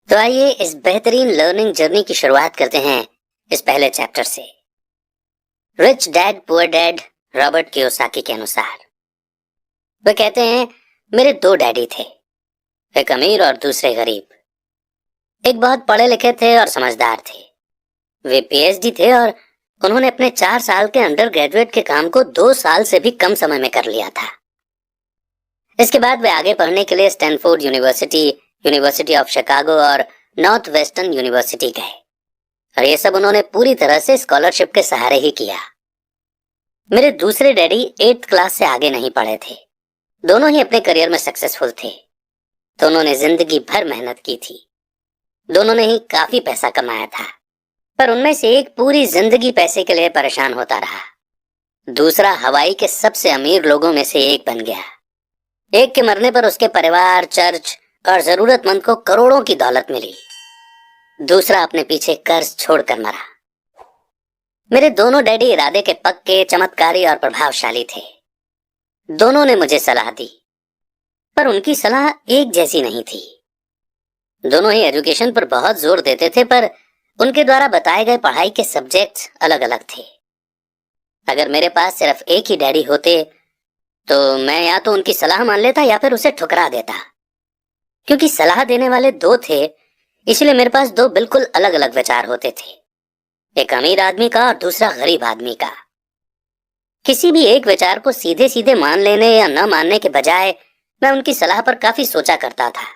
तो आइए इस बेहतरीन लर्निंग जर्नी की शुरुआत करते हैं इस पहले चैप्टर से। Rich dad poor dad Robert Kiyosaki के अनुसार वे कहते हैं, मेरे दो डैडी थे, एक अमीर और दूसरे गरीब। एक बहुत पढ़े लिखे थे और समझदार थे। वे पीएचडी थे और उन्होंने अपने 4 साल के अंडर ग्रेजुएट के काम को 2 साल से भी कम समय में कर लिया था। इसके बाद वे आगे पढ़ने के लिए Stanford university, university of Chicago और नॉर्थ वेस्टर्न यूनिवर्सिटी गए और ये सब उन्होंने पूरी तरह से स्कॉलरशिप के सहारे ही किया। मेरे दूसरे डैडी 8th क्लास से आगे नहीं पढ़े थे। दोनों ही अपने करियर में सक्सेसफुल थे। दोनों ने जिंदगी भर मेहनत की थी। दोनों ने ही काफी पैसा कमाया था, पर उनमें से एक पूरी जिंदगी पैसे के लिए परेशान होता रहा। दूसरा हवाई के सबसे अमीर लोगों में से एक बन गया। एक के मरने पर उसके परिवार, चर्च और जरूरतमंद को करोड़ों की दौलत मिली। दूसरा अपने पीछे कर्ज छोड़कर मरा। मेरे दोनों डैडी इरादे के पक्के, चमत्कारी और प्रभावशाली थे। दोनों ने मुझे सलाह दी, पर उनकी सलाह एक जैसी नहीं थी। दोनों ही एजुकेशन पर बहुत जोर देते थे, पर उनके द्वारा बताए गए पढ़ाई के सब्जेक्ट्स अलग अलग थे। अगर मेरे पास सिर्फ एक ही डैडी होते तो मैं या तो उनकी सलाह मान लेता या फिर उसे ठुकरा देता। क्योंकि सलाह देने वाले दो थे, इसलिए मेरे पास दो बिल्कुल अलग अलग विचार होते थे, एक अमीर आदमी का और दूसरा गरीब आदमी का। किसी भी एक विचार को सीधे सीधे मान लेने या न मानने के बजाय मैं उनकी सलाह पर काफी सोचा करता था,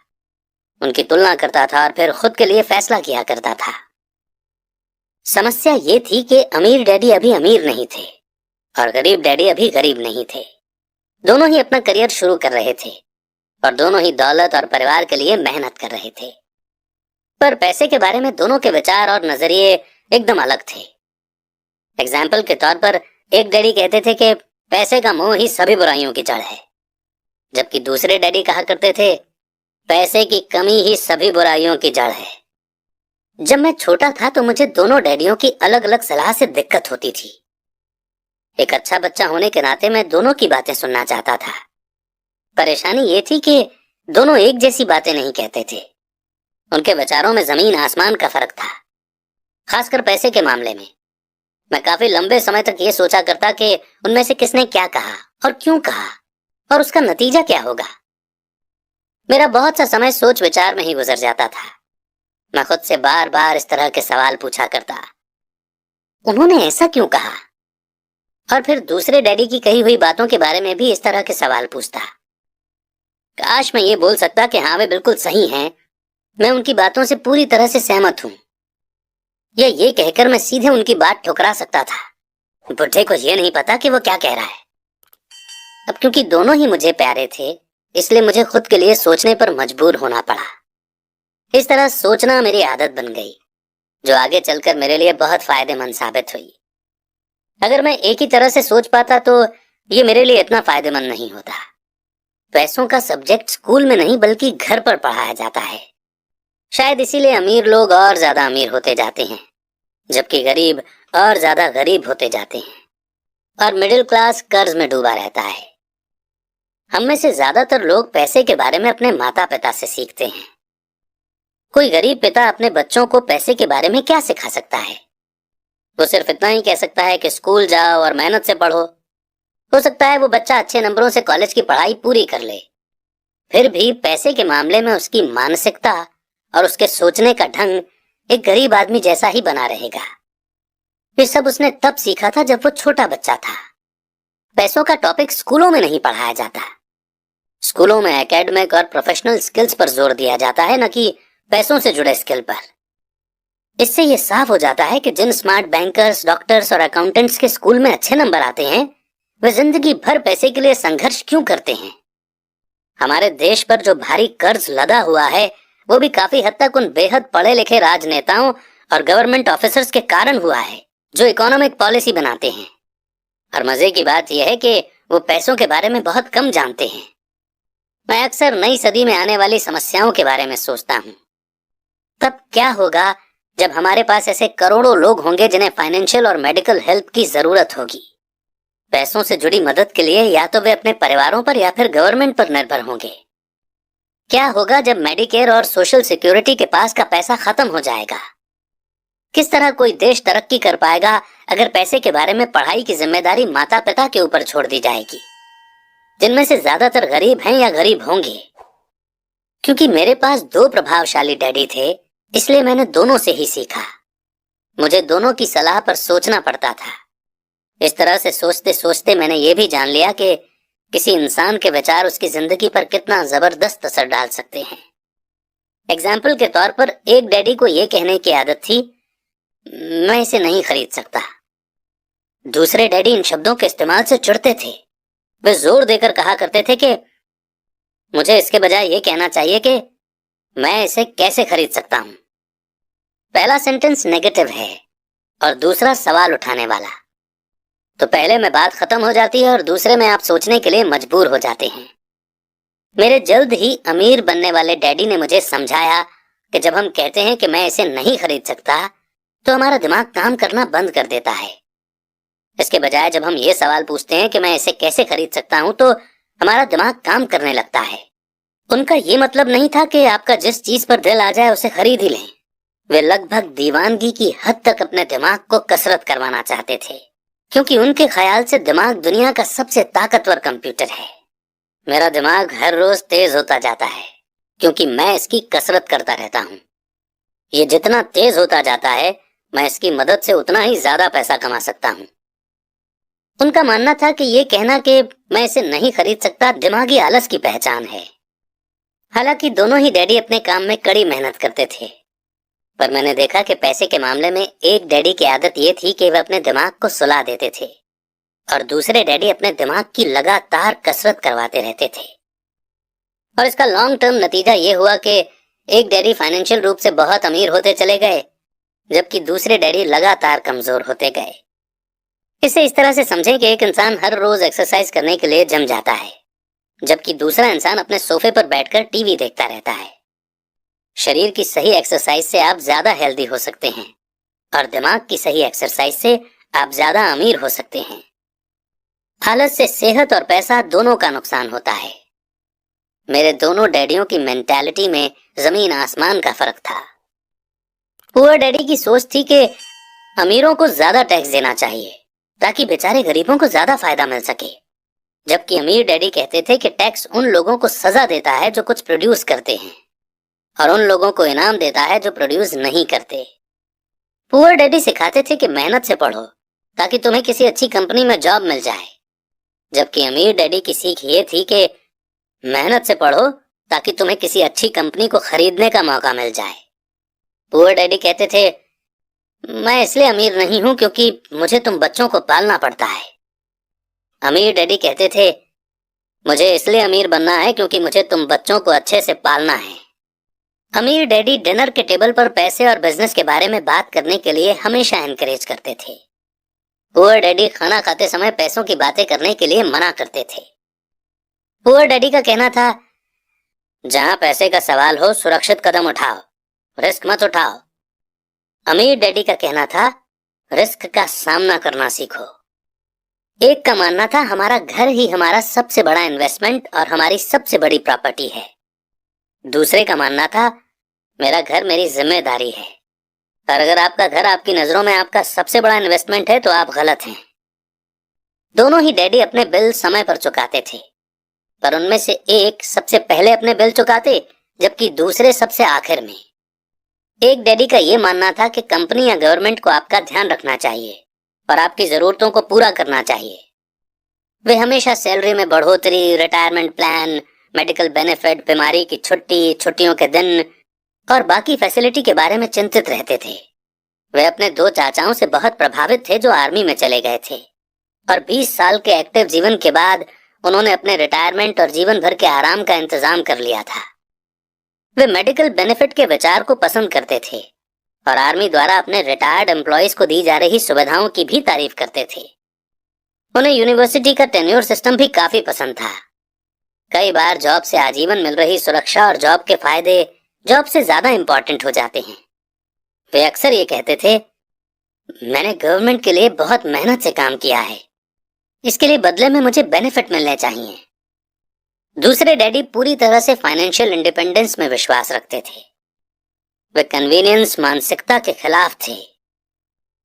उनकी तुलना करता था और फिर खुद के लिए फैसला किया करता था। समस्या ये थी कि अमीर डैडी अभी अमीर नहीं थे और गरीब डैडी अभी गरीब नहीं थे। दोनों ही अपना करियर शुरू कर रहे थे और दोनों ही दौलत और परिवार के लिए मेहनत कर रहे थे, पर पैसे के बारे में दोनों के विचार और नजरिए एकदम अलग थे। एग्जाम्पल के तौर पर एक डैडी कहते थे कि पैसे का मोह ही सभी बुराइयों की जड़ है, जबकि दूसरे डैडी कहा करते थे पैसे की कमी ही सभी बुराइयों की जड़ है। जब मैं छोटा था तो मुझे दोनों डैडियों की अलग अलग सलाह से दिक्कत होती थी। एक अच्छा बच्चा होने के नाते मैं दोनों की बातें सुनना चाहता था। परेशानी ये थी कि दोनों एक जैसी बातें नहीं कहते थे। उनके विचारों में जमीन आसमान का फर्क था, खासकर पैसे के मामले में। मैं काफी लंबे समय तक ये सोचा करता कि उनमें से किसने क्या कहा और क्यों कहा और उसका नतीजा क्या होगा। मेरा बहुत सा समय सोच विचार में ही गुजर जाता था। मैं खुद से बार बार इस तरह के सवाल पूछा करता, उन्होंने ऐसा क्यों कहा? और फिर दूसरे डैडी की कही हुई बातों के बारे में भी इस तरह के सवाल पूछता। काश मैं ये बोल सकता कि हाँ वे बिल्कुल सही हैं, मैं उनकी बातों से पूरी तरह से सहमत हूं, या ये कहकर मैं सीधे उनकी बात ठुकरा सकता था, बुढ़े को ये नहीं पता कि वो क्या कह रहा है। अब क्योंकि दोनों ही मुझे प्यारे थे, इसलिए मुझे खुद के लिए सोचने पर मजबूर होना पड़ा। इस तरह सोचना मेरी आदत बन गई, जो आगे चलकर मेरे लिए बहुत फायदेमंद साबित हुई। अगर मैं एक ही तरह से सोच पाता तो ये मेरे लिए इतना फायदेमंद नहीं होता। पैसों का सब्जेक्ट स्कूल में नहीं बल्कि घर पर पढ़ाया जाता है। शायद इसीलिए अमीर लोग और ज्यादा अमीर होते जाते हैं, जबकि गरीब और ज्यादा गरीब होते जाते हैं और मिडिल क्लास कर्ज में डूबा रहता है। हम में से ज्यादातर लोग पैसे के बारे में अपने माता पिता से सीखते हैं। कोई गरीब पिता अपने बच्चों को पैसे के बारे में क्या सिखा सकता है? वो सिर्फ इतना ही कह सकता है कि स्कूल जाओ और मेहनत से पढ़ो। हो सकता है वो बच्चा अच्छे नंबरों से कॉलेज की पढ़ाई पूरी कर ले, फिर भी पैसे के मामले में उसकी मानसिकता और उसके सोचने का ढंग एक गरीब आदमी जैसा ही बना रहेगा। ये सब उसने तब सीखा था जब वो छोटा बच्चा था। पैसों का टॉपिक स्कूलों में नहीं पढ़ाया जाता। स्कूलों में एकेडमिक और प्रोफेशनल स्किल्स पर जोर दिया जाता है, न कि पैसों से जुड़े स्किल पर। इससे ये साफ हो जाता है कि जिन स्मार्ट बैंकर्स, डॉक्टर्स और अकाउंटेंट्स के स्कूल में अच्छे नंबर आते हैं, वे जिंदगी भर पैसे के लिए संघर्ष क्यों करते हैं। हमारे देश पर जो भारी कर्ज लदा हुआ है, वो भी काफी हद तक उन बेहद पढ़े लिखे राजनेताओं और गवर्नमेंट ऑफिसर्स के कारण हुआ है, जो इकोनॉमिक पॉलिसी बनाते हैं। और मजे की बात यह है कि वो पैसों के बारे में बहुत कम जानते हैं। मैं अक्सर नई सदी में आने वाली समस्याओं के बारे में सोचता हूँ। तब क्या होगा जब हमारे पास ऐसे करोड़ों लोग होंगे जिन्हें फाइनेंशियल और मेडिकल हेल्प की जरूरत होगी। पैसों से जुड़ी मदद के लिए या तो वे अपने परिवारों पर या फिर गवर्नमेंट पर निर्भर होंगे। क्या होगा जब मेडिकेयर और सोशल सिक्योरिटी के पास का पैसा खत्म हो जाएगा? किस तरह कोई देश तरक्की कर पाएगा अगर पैसे के बारे में पढ़ाई की जिम्मेदारी माता पिता के ऊपर छोड़ दी जाएगी, जिनमें से ज्यादातर गरीब हैं या गरीब होंगे? क्योंकि मेरे पास दो प्रभावशाली डैडी थे, इसलिए मैंने दोनों से ही सीखा। मुझे दोनों की सलाह पर सोचना पड़ता था। इस तरह से सोचते सोचते मैंने ये भी जान लिया कि किसी इंसान के विचार उसकी जिंदगी पर कितना जबरदस्त असर डाल सकते हैं। एग्जाम्पल के तौर पर एक डैडी को यह कहने की आदत थी, मैं इसे नहीं खरीद सकता। दूसरे डैडी इन शब्दों के इस्तेमाल से चिढ़ते थे। वे जोर देकर कहा करते थे कि मुझे इसके बजाय ये कहना चाहिए कि मैं इसे कैसे खरीद सकता हूं। पहला सेंटेंस नेगेटिव है और दूसरा सवाल उठाने वाला, तो पहले में बात खत्म हो जाती है और दूसरे में आप सोचने के लिए मजबूर हो जाते हैं। मेरे जल्द ही अमीर बनने वाले डैडी ने मुझे समझाया कि जब हम कहते हैं कि मैं इसे नहीं खरीद सकता, तो हमारा दिमाग काम करना बंद कर देता है। इसके बजाय जब हम ये सवाल पूछते हैं कि मैं इसे कैसे खरीद सकता हूं, तो हमारा दिमाग काम करने लगता है। उनका ये मतलब नहीं था कि आपका जिस चीज पर दिल आ जाए उसे खरीद ही लें। वे लगभग दीवानगी की हद तक अपने दिमाग को कसरत करवाना चाहते थे, क्योंकि उनके ख्याल से दिमाग दुनिया का सबसे ताकतवर कंप्यूटर है। मेरा दिमाग हर रोज तेज होता जाता है क्योंकि मैं इसकी कसरत करता रहता हूँ। ये जितना तेज होता जाता है, मैं इसकी मदद से उतना ही ज्यादा पैसा कमा सकता हूँ। उनका मानना था कि ये कहना कि मैं इसे नहीं खरीद सकता दिमागी आलस की पहचान है। हालांकि दोनों ही डैडी अपने काम में कड़ी मेहनत करते थे, पर मैंने देखा कि पैसे के मामले में एक डैडी की आदत ये थी कि वह अपने दिमाग को सुला देते थे और दूसरे डैडी अपने दिमाग की लगातार कसरत करवाते रहते थे। और इसका लॉन्ग टर्म नतीजा ये हुआ कि एक डैडी फाइनेंशियल रूप से बहुत अमीर होते चले गए, जबकि दूसरे डैडी लगातार कमजोर होते गए। इसे इस तरह से समझें कि एक इंसान हर रोज एक्सरसाइज करने के लिए जिम जाता है, जबकि दूसरा इंसान अपने सोफे पर बैठकर टीवी देखता रहता है। शरीर की सही एक्सरसाइज से आप ज्यादा हेल्दी हो सकते हैं और दिमाग की सही एक्सरसाइज से आप ज्यादा अमीर हो सकते हैं। आलस से सेहत और पैसा दोनों का नुकसान होता है। मेरे दोनों डैडियों की मेंटालिटी में जमीन आसमान का फर्क था। पुअर डैडी की सोच थी कि अमीरों को ज्यादा टैक्स देना चाहिए ताकि बेचारे गरीबों को ज्यादा फायदा मिल सके, जबकि अमीर डैडी कहते थे कि टैक्स उन लोगों को सजा देता है जो कुछ प्रोड्यूस करते हैं और उन लोगों को इनाम देता है जो प्रोड्यूस नहीं करते। पुअर डैडी सिखाते थे कि मेहनत से पढ़ो ताकि तुम्हें किसी अच्छी कंपनी में जॉब मिल जाए, जबकि अमीर डैडी की सीख ये थी कि मेहनत से पढ़ो ताकि तुम्हें किसी अच्छी कंपनी को खरीदने का मौका मिल जाए। पुअर डैडी कहते थे, मैं इसलिए अमीर नहीं हूं क्योंकि मुझे तुम बच्चों को पालना पड़ता है। अमीर डैडी कहते थे, मुझे इसलिए अमीर बनना है क्योंकि मुझे तुम बच्चों को अच्छे से पालना है। अमीर डैडी डिनर के टेबल पर पैसे और बिजनेस के बारे में बात करने के लिए हमेशा एनकरेज करते थे। पुअर डैडी खाना खाते समय पैसों की बातें करने के लिए मना करते थे। पुअर डैडी का कहना था, जहां पैसे का सवाल हो सुरक्षित कदम उठाओ, रिस्क मत उठाओ। अमीर डैडी का कहना था, रिस्क का सामना करना सीखो। एक का मानना था, हमारा घर ही हमारा सबसे बड़ा इन्वेस्टमेंट और हमारी सबसे बड़ी प्रॉपर्टी है। दूसरे का मानना था, मेरा घर मेरी जिम्मेदारी है। और अगर आपका घर आपकी नजरों में आपका सबसे बड़ा इन्वेस्टमेंट है तो आप गलत हैं। दोनों ही डैडी अपने बिल समय पर चुकाते थे, पर उनमें से एक सबसे पहले अपने बिल चुकाते जबकि दूसरे सबसे आखिर में। एक डैडी का यह मानना था कि कंपनी या गवर्नमेंट को आपका ध्यान रखना चाहिए और आपकी जरूरतों को पूरा करना चाहिए। वे हमेशा सैलरी में बढ़ोतरी, रिटायरमेंट प्लान, मेडिकल बेनिफिट, बीमारी की छुट्टी, छुट्टियों के दिन और बाकी फैसिलिटी के बारे में चिंतित रहते थे। वे अपने दो चाचाओं से बहुत प्रभावित थे जो आर्मी में चले गए थे और 20 साल के एक्टिव जीवन के बाद उन्होंने अपने रिटायरमेंट और जीवन भर के आराम का इंतजाम कर लिया था। वे मेडिकल बेनिफिट के विचार को पसंद करते थे और आर्मी द्वारा अपने रिटायर्ड एम्प्लॉयज को दी जा रही सुविधाओं की भी तारीफ करते थे। उन्हें यूनिवर्सिटी का टेन्योर सिस्टम भी काफी पसंद था। कई बार जॉब से आजीवन मिल रही सुरक्षा और जॉब के फायदे जॉब से ज्यादा इंपॉर्टेंट हो जाते हैं। वे अक्सर ये कहते थे, मैंने गवर्नमेंट के लिए बहुत मेहनत से काम किया है, इसके लिए बदले में मुझे बेनिफिट मिलने चाहिए। दूसरे डैडी पूरी तरह से फाइनेंशियल इंडिपेंडेंस में विश्वास रखते थे। वे कन्वीनियंस मानसिकता के खिलाफ थे।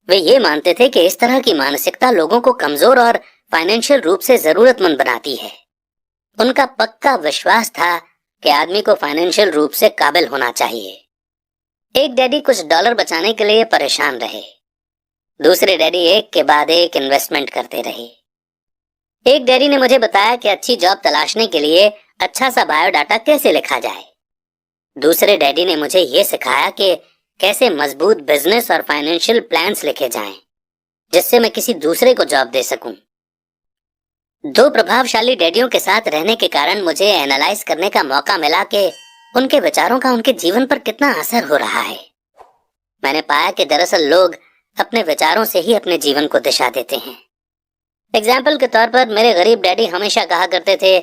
वे ये मानते थे कि इस तरह की मानसिकता लोगों को कमजोर और फाइनेंशियल रूप से जरूरतमंद बनाती है। उनका पक्का विश्वास था कि आदमी को फाइनेंशियल रूप से काबिल होना चाहिए। एक डैडी कुछ डॉलर बचाने के लिए परेशान रहे। दूसरे डैडी एक के बाद एक इन्वेस्टमेंट करते रहे। एक डैडी ने मुझे बताया कि अच्छी जॉब तलाशने के लिए अच्छा सा बायोडाटा कैसे लिखा जाए। दूसरे डैडी ने मुझे यह सिखाया कि कैसे मजबूत बिजनेस और फाइनेंशियल प्लान्स लिखे जाएं, जिससे मैं किसी दूसरे को जॉब दे सकूं। दो प्रभावशाली डैडियों के साथ रहने के कारण मुझे एनालाइज करने का मौका मिला कि उनके विचारों का उनके जीवन पर कितना असर हो रहा है। मैंने पाया कि दरअसल लोग अपने विचारों से ही अपने जीवन को दिशा देते हैं। एग्जाम्पल के तौर पर मेरे गरीब डैडी हमेशा कहा करते थे,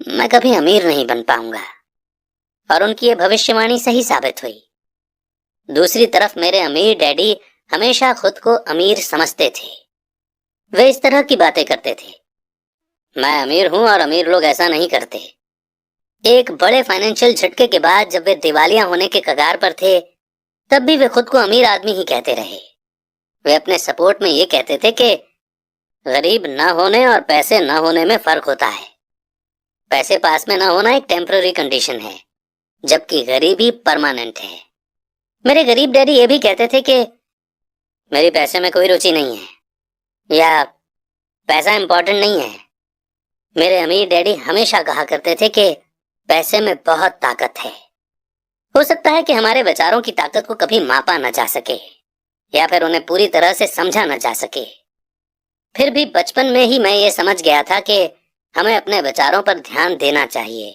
मैं कभी अमीर नहीं बन पाऊंगा, और उनकी ये भविष्यवाणी सही साबित हुई। दूसरी तरफ मेरे अमीर डैडी हमेशा खुद को अमीर समझते थे। वे इस तरह की बातें करते थे, मैं अमीर हूं और अमीर लोग ऐसा नहीं करते। एक बड़े फाइनेंशियल झटके के बाद जब वे दिवालिया होने के कगार पर थे, तब भी वे खुद को अमीर आदमी ही कहते रहे। वे अपने सपोर्ट में ये कहते थे कि गरीब न होने और पैसे न होने में फर्क होता है। पैसे पास में न होना एक टेम्पररी कंडीशन है, जबकि गरीबी परमानेंट है। मेरे गरीब डैडी ये भी कहते थे कि मेरी पैसे में कोई रुचि नहीं है, या पैसा इंपॉर्टेंट नहीं है। मेरे अमीर डैडी हमेशा कहा करते थे कि पैसे में बहुत ताकत है। हो सकता है कि हमारे विचारों की ताकत को कभी मापा न जा सके, या फिर उन्हें पूरी तरह से समझा न जा सके। फिर भी बचपन में ही मैं ये समझ गया था कि हमें अपने विचारों पर ध्यान देना चाहिए,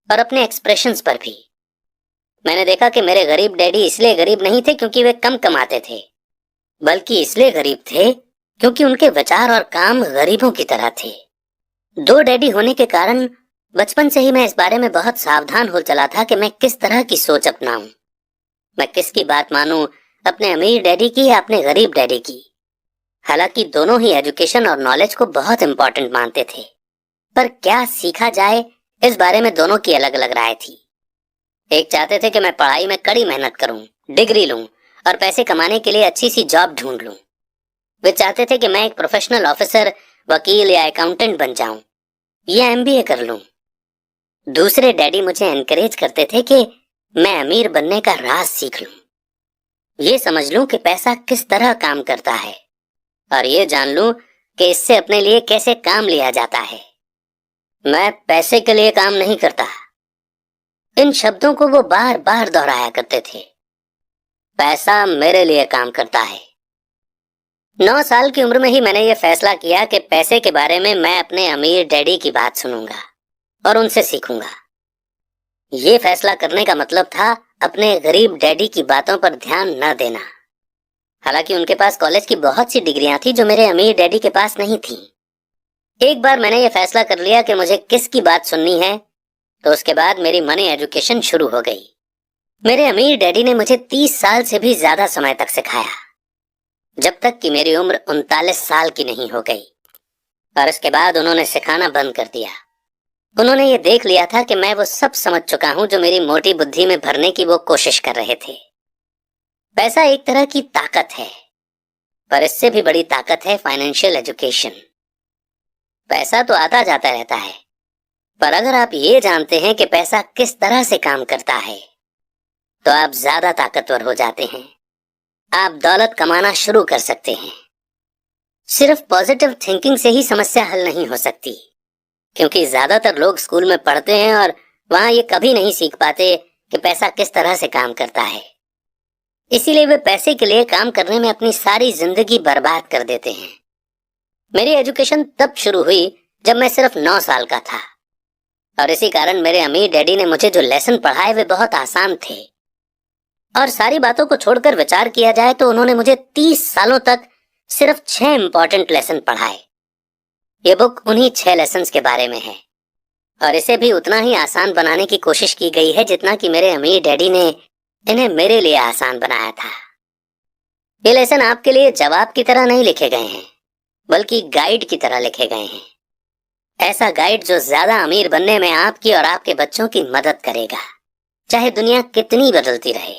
और अपने एक्सप्रेशंस पर भी। मैंने देखा कि मेरे गरीब डैडी इसलिए गरीब नहीं थे क्योंकि वे कम कमाते थे, बल्कि इसलिए गरीब थे क्योंकि उनके विचार और काम गरीबों की तरह थे। दो डैडी होने के कारण बचपन से ही मैं इस बारे में बहुत सावधान हो चला था कि मैं किस तरह की सोच अपनाऊं। मैं किसकी बात मानूं, अपने अमीर डैडी की या अपने गरीब डैडी की। हालांकि दोनों ही एजुकेशन और नॉलेज को बहुत इंपॉर्टेंट मानते थे, पर क्या सीखा जाए इस बारे में दोनों की अलग अलग राय थी। एक चाहते थे कि मैं पढ़ाई में कड़ी मेहनत करूं, डिग्री लूं और पैसे कमाने के लिए अच्छी सी जॉब ढूंढ लूं। वे चाहते थे कि मैं एक प्रोफेशनल ऑफिसर, वकील या अकाउंटेंट बन जाऊं या एमबीए कर लूं। दूसरे डैडी मुझे एनकरेज करते थे कि मैं अमीर बनने का राज सीख लूं, ये समझ लूं कि पैसा किस तरह काम करता है, और ये जान लूं कि इससे अपने लिए कैसे काम लिया जाता है। मैं पैसे के लिए काम नहीं करता। इन शब्दों को वो बार बार दोहराया करते थे। पैसा मेरे लिए काम करता है। 9 साल की उम्र में ही मैंने ये फैसला किया कि पैसे के बारे में मैं अपने अमीर डैडी की बात सुनूंगा और उनसे सीखूंगा। ये फैसला करने का मतलब था अपने गरीब डैडी की बातों पर ध्यान न देना। हालांकि उनके पास कॉलेज की बहुत सी डिग्रियां थी जो मेरे अमीर डैडी के पास नहीं थी। एक बार मैंने ये फैसला कर लिया कि मुझे किसकी बात सुननी है, तो उसके बाद मेरी मनी एजुकेशन शुरू हो गई। मेरे अमीर डैडी ने मुझे 30 साल से भी ज्यादा समय तक सिखाया, जब तक कि मेरी उम्र 39 साल की नहीं हो गई, और इसके बाद उन्होंने सिखाना बंद कर दिया। उन्होंने ये देख लिया था कि मैं वो सब समझ चुका हूं जो मेरी मोटी बुद्धि में भरने की वो कोशिश कर रहे थे। पैसा एक तरह की ताकत है, पर इससे भी बड़ी ताकत है फाइनेंशियल एजुकेशन। पैसा तो आता जाता रहता है, पर अगर आप ये जानते हैं कि पैसा किस तरह से काम करता है, तो आप ज्यादा ताकतवर हो जाते हैं। आप दौलत कमाना शुरू कर सकते हैं। सिर्फ पॉजिटिव थिंकिंग से ही समस्या हल नहीं हो सकती, क्योंकि ज्यादातर लोग स्कूल में पढ़ते हैं और वहां ये कभी नहीं सीख पाते कि पैसा किस तरह से काम करता है। इसीलिए वे पैसे के लिए काम करने में अपनी सारी जिंदगी बर्बाद कर देते हैं। मेरी एजुकेशन तब शुरू हुई जब मैं सिर्फ 9 साल का था, और इसी कारण मेरे अमीर डैडी ने मुझे जो लेसन पढ़ाए वे बहुत आसान थे। और सारी बातों को छोड़कर विचार किया जाए तो उन्होंने मुझे 30 सालों तक सिर्फ 6 इंपॉर्टेंट लेसन पढ़ाए। ये बुक उन्हीं 6 लेसन्स के बारे में है, और इसे भी उतना ही आसान बनाने की कोशिश की गई है जितना कि मेरे अमीर डैडी ने इन्हें मेरे लिए आसान बनाया था। ये लेसन आपके लिए जवाब की तरह नहीं लिखे गए हैं, बल्कि गाइड की तरह लिखे गए हैं। ऐसा गाइड जो ज्यादा अमीर बनने में आपकी और आपके बच्चों की मदद करेगा, चाहे दुनिया कितनी बदलती रहे।